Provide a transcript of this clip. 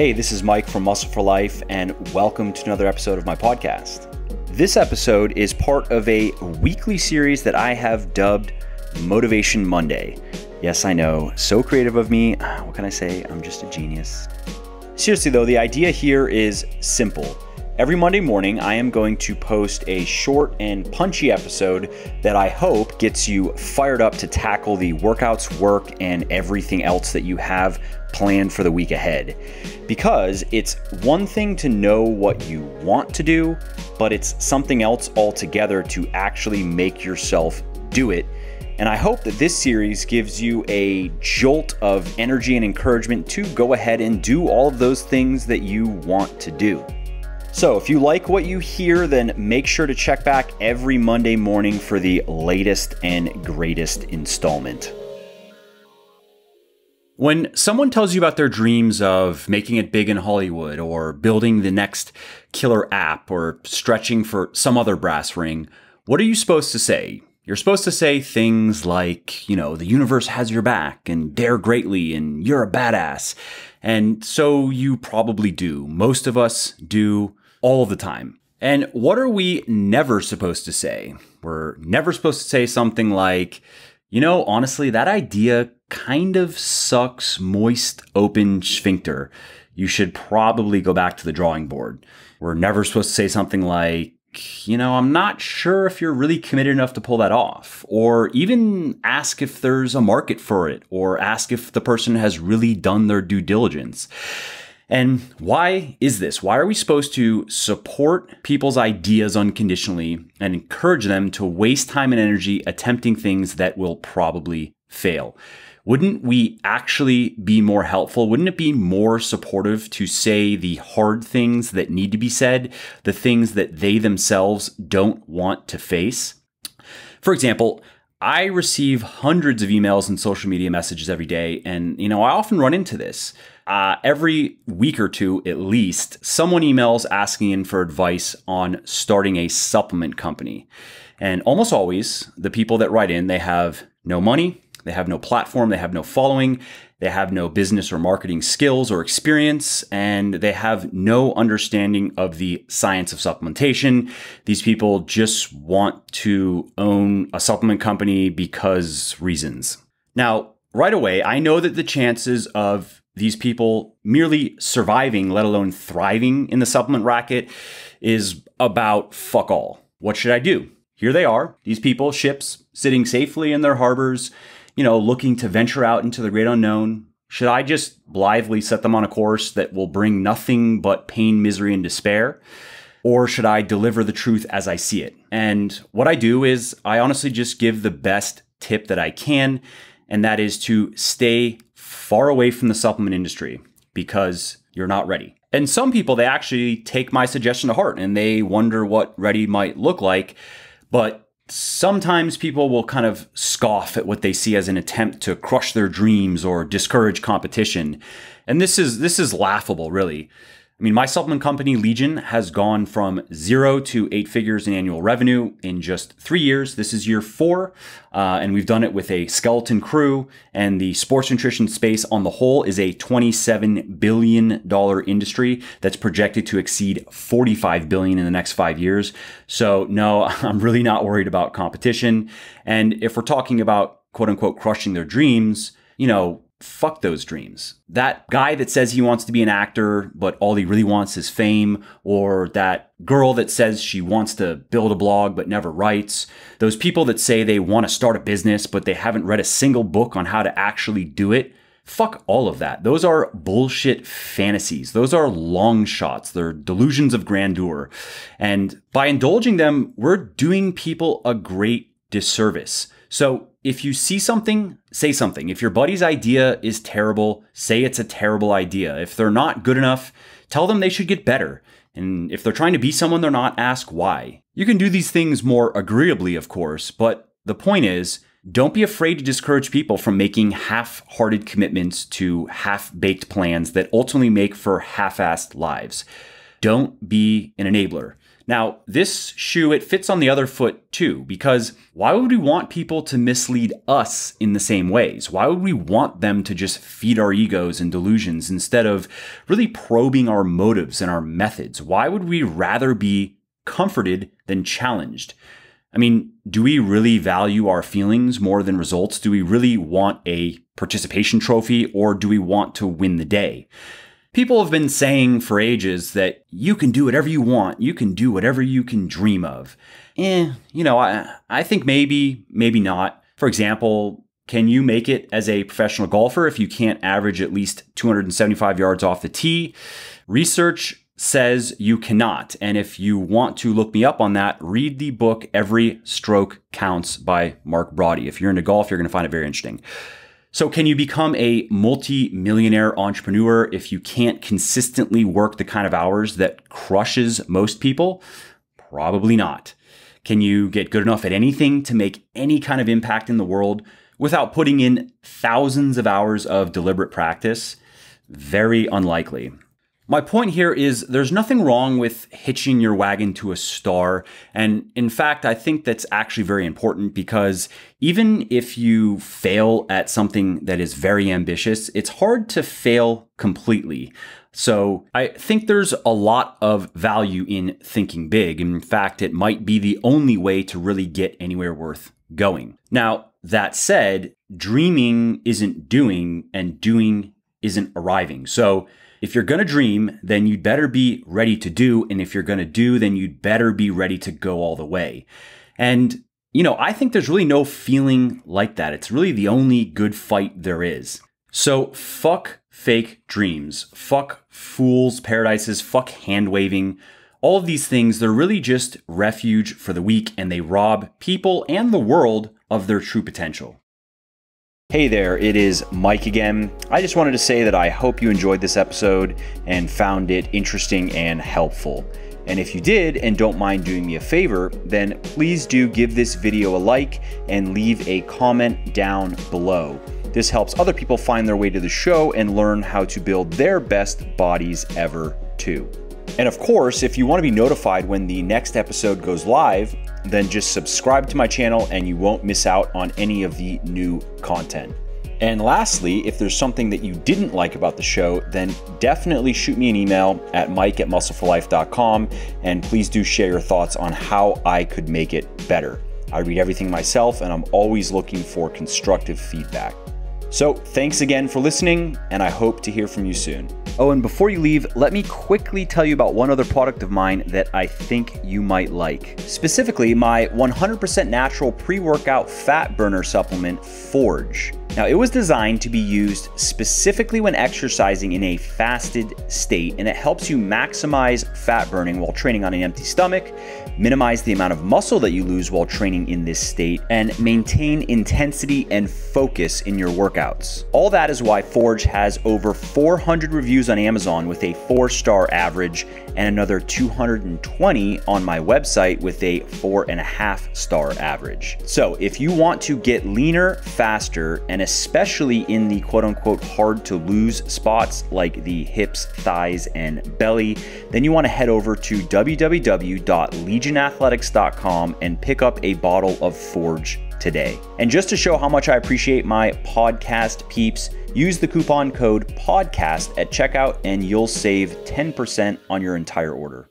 Hey, this is Mike from Muscle for Life, and welcome to another episode of my podcast. This episode is part of a weekly series that I have dubbed Motivation Monday. Yes, I know, so creative of me. What can I say? I'm just a genius. Seriously though, the idea here is simple. Every Monday morning, I am going to post a short and punchy episode that I hope gets you fired up to tackle the workouts, work, and everything else that you have planned for the week ahead. Because it's one thing to know what you want to do, but it's something else altogether to actually make yourself do it. And I hope that this series gives you a jolt of energy and encouragement to go ahead and do all of those things that you want to do. So if you like what you hear, then make sure to check back every Monday morning for the latest and greatest installment. When someone tells you about their dreams of making it big in Hollywood or building the next killer app or stretching for some other brass ring, what are you supposed to say? You're supposed to say things like, the universe has your back and dare greatly and you're a badass. And so you probably do. Most of us do all the time. And what are we never supposed to say? We're never supposed to say something like, honestly, that idea kind of sucks, moist, open sphincter. You should probably go back to the drawing board. We're never supposed to say something like, I'm not sure if you're really committed enough to pull that off, or even ask if there's a market for it, or ask if the person has really done their due diligence. And why is this? Why are we supposed to support people's ideas unconditionally and encourage them to waste time and energy attempting things that will probably fail? Wouldn't we actually be more helpful? Wouldn't it be more supportive to say the hard things that need to be said, the things that they themselves don't want to face? For example, I receive hundreds of emails and social media messages every day, and I often run into this. Every week or two, at least, someone emails asking for advice on starting a supplement company. And almost always, the people that write in, they have no money, they have no platform, they have no following, they have no business or marketing skills or experience, and they have no understanding of the science of supplementation. These people just want to own a supplement company because reasons. Now, right away, I know that the chances of these people merely surviving, let alone thriving in the supplement racket, is about fuck all. What should I do? Here they are, these people, ships, sitting safely in their harbors, looking to venture out into the great unknown. Should I just blithely set them on a course that will bring nothing but pain, misery, and despair? Or should I deliver the truth as I see it? And what I do is I honestly just give the best tip that I can, and that is to stay far away from the supplement industry because you're not ready. And some people, they actually take my suggestion to heart and they wonder what ready might look like. But sometimes people will kind of scoff at what they see as an attempt to crush their dreams or discourage competition. And this is laughable, really. I mean, my supplement company, Legion, has gone from 0 to 8 figures in annual revenue in just 3 years. This is year 4, and we've done it with a skeleton crew. And the sports nutrition space on the whole is a $27 billion industry that's projected to exceed $45 billion in the next 5 years. So no, I'm really not worried about competition. And if we're talking about quote unquote crushing their dreams, fuck those dreams. That guy that says he wants to be an actor, but all he really wants is fame, or that girl that says she wants to build a blog but never writes, those people that say they want to start a business but they haven't read a single book on how to actually do it, fuck all of that. Those are bullshit fantasies. Those are long shots. They're delusions of grandeur. And by indulging them, we're doing people a great disservice. So if you see something, say something. If your buddy's idea is terrible, say it's a terrible idea. If they're not good enough, tell them they should get better. And if they're trying to be someone they're not, ask why. You can do these things more agreeably, of course, but the point is, don't be afraid to discourage people from making half-hearted commitments to half-baked plans that ultimately make for half-assed lives. Don't be an enabler. Now, this shoe, it fits on the other foot too, because why would we want people to mislead us in the same ways? Why would we want them to just feed our egos and delusions instead of really probing our motives and our methods? Why would we rather be comforted than challenged? I mean, do we really value our feelings more than results? Do we really want a participation trophy, or do we want to win the day? People have been saying for ages that you can do whatever you want. You can do whatever you can dream of. I think maybe not. For example, can you make it as a professional golfer if you can't average at least 275 yards off the tee? Research says you cannot. And if you want to look me up on that, read the book Every Stroke Counts by Mark Brody. If you're into golf, you're going to find it very interesting. So can you become a multi-millionaire entrepreneur if you can't consistently work the kind of hours that crushes most people? Probably not. Can you get good enough at anything to make any kind of impact in the world without putting in thousands of hours of deliberate practice? Very unlikely. My point here is there's nothing wrong with hitching your wagon to a star. And in fact, I think that's actually very important, because even if you fail at something that is very ambitious, it's hard to fail completely. So I think there's a lot of value in thinking big. In fact, it might be the only way to really get anywhere worth going. Now, that said, dreaming isn't doing, and doing isn't arriving. So if you're going to dream, then you'd better be ready to do. And if you're going to do, then you'd better be ready to go all the way. And, I think there's really no feeling like that. It's really the only good fight there is. So fuck fake dreams, fuck fool's paradises, fuck hand waving. All of these things, they're really just refuge for the weak, and they rob people and the world of their true potential. Hey there, it is Mike again. I just wanted to say that I hope you enjoyed this episode and found it interesting and helpful. And if you did and don't mind doing me a favor, then please do give this video a like and leave a comment down below. This helps other people find their way to the show and learn how to build their best bodies ever too. And of course, if you want to be notified when the next episode goes live, then just subscribe to my channel and you won't miss out on any of the new content. And lastly, if there's something that you didn't like about the show, then definitely shoot me an email at mike@muscleforlife.com, and please do share your thoughts on how I could make it better. I read everything myself, and I'm always looking for constructive feedback. So thanks again for listening, and I hope to hear from you soon. Oh, and before you leave, let me quickly tell you about one other product of mine that I think you might like. Specifically, my 100% natural pre-workout fat burner supplement, Forge. Now, it was designed to be used specifically when exercising in a fasted state, and it helps you maximize fat burning while training on an empty stomach, minimize the amount of muscle that you lose while training in this state, and maintain intensity and focus in your workouts. All that is why Forge has over 400 reviews on Amazon with a 4-star average, and another 220 on my website with a 4.5-star average. So if you want to get leaner faster, and especially in the quote-unquote hard to lose spots like the hips, thighs, and belly, then you want to head over to www.legionathletics.com and pick up a bottle of Forge today. And just to show how much I appreciate my podcast peeps, use the coupon code PODCAST at checkout and you'll save 10% on your entire order.